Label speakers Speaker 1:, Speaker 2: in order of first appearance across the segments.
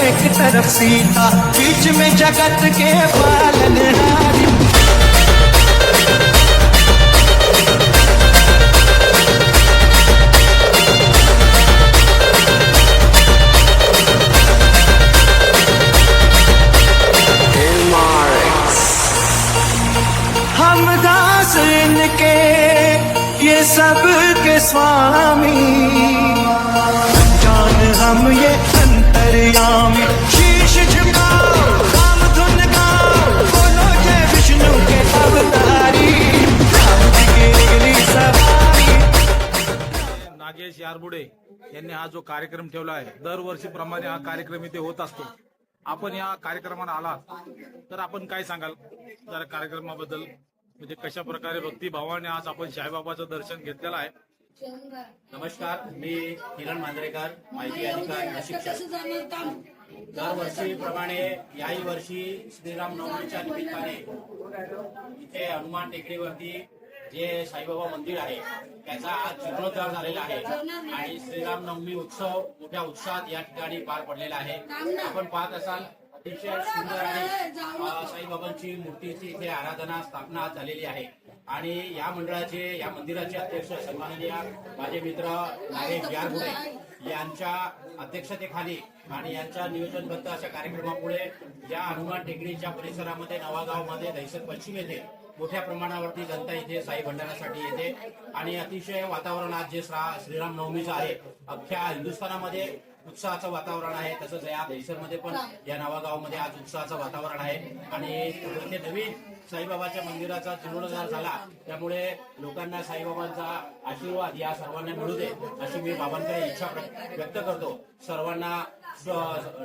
Speaker 1: एक तरफ सीता, बीच में जगत के पालनहारी। हम दास इनके ये सब के स्वामी, जान हम ये अंतर्यामी। शीश झुकाओ, राम धुन गाओ, बोलो जय विष्णु के अवतारी, राम जी की अगली सवारी।
Speaker 2: नागेश यारबुडे यांनी हा जो कार्यक्रम ठेवला आहे, दरवर्षीप्रमाणे हा कार्यक्रम इथे होत असतो। आपण या कार्यक्रमाला आलात तर आपण काय सांगाल जरा कार्यक्रमाबद्दल, म्हणजे कशा प्रकारे भक्तिभावाने आज आपण साईबाबाचं दर्शन घेतलेलं आहे?
Speaker 3: नमस्कार, मी किरण मांजरेकर, माहिती अधिकारी प्रशिक्षक। दरवर्षीप्रमाणे याही वर्षी श्रीराम नवमीच्या निमित्ताने इथे हनुमान टेकडीवरती जे साईबाबा मंदिर आहे त्याचा आज जीर्णोद्धार झालेला आहे आणि श्रीराम नवमी उत्सव मोठ्या उत्साहात या ठिकाणी पार पडलेला आहे। आपण पाहत असाल अतिशय सुंदर आणि साईबाबांची मूर्तीची इथे आराधना स्थापना झालेली आहे आणि या मंडळाचे, या मंदिराचे अध्यक्ष सन्माननीय माझे मित्र नागेश यारबुडे यांच्या अध्यक्षतेखाली आणि यांच्या नियोजनबद्ध अशा कार्यक्रमामुळे या हनुमान टेकडीच्या परिसरामध्ये, नवागावमध्ये, दहिसर पश्चिम येथे मोठ्या प्रमाणावरती जनता इथे साई भंडारासाठी येते आणि अतिशय वातावरण आज जे श्रीराम नवमीचं आहे, अख्ख्या हिंदुस्थानामध्ये उत्साहाचं वातावरण आहे। तसंच या दहिसरमध्ये पण, या नवागावमध्ये आज उत्साहाचं वातावरण आहे आणि इथे नवीन साईबाबाच्या मंदिराचा जीर्णोद्धार झाला, त्यामुळे लोकांना साईबाबांचा आशीर्वाद या सर्वांना मिळू दे अशी मी बाबांकडे इच्छा व्यक्त करतो। सर्वांना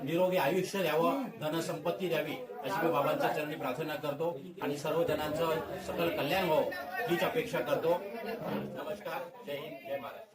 Speaker 3: निरोगी आयुष्य द्यावं, धनसंपत्ती द्यावी अशी मी बाबांच्या चरणी प्रार्थना करतो आणि सर्व जणांचं सकल कल्याण व्हावं हीच अपेक्षा करतो। नमस्कार, जय हिंद, जय महाराज।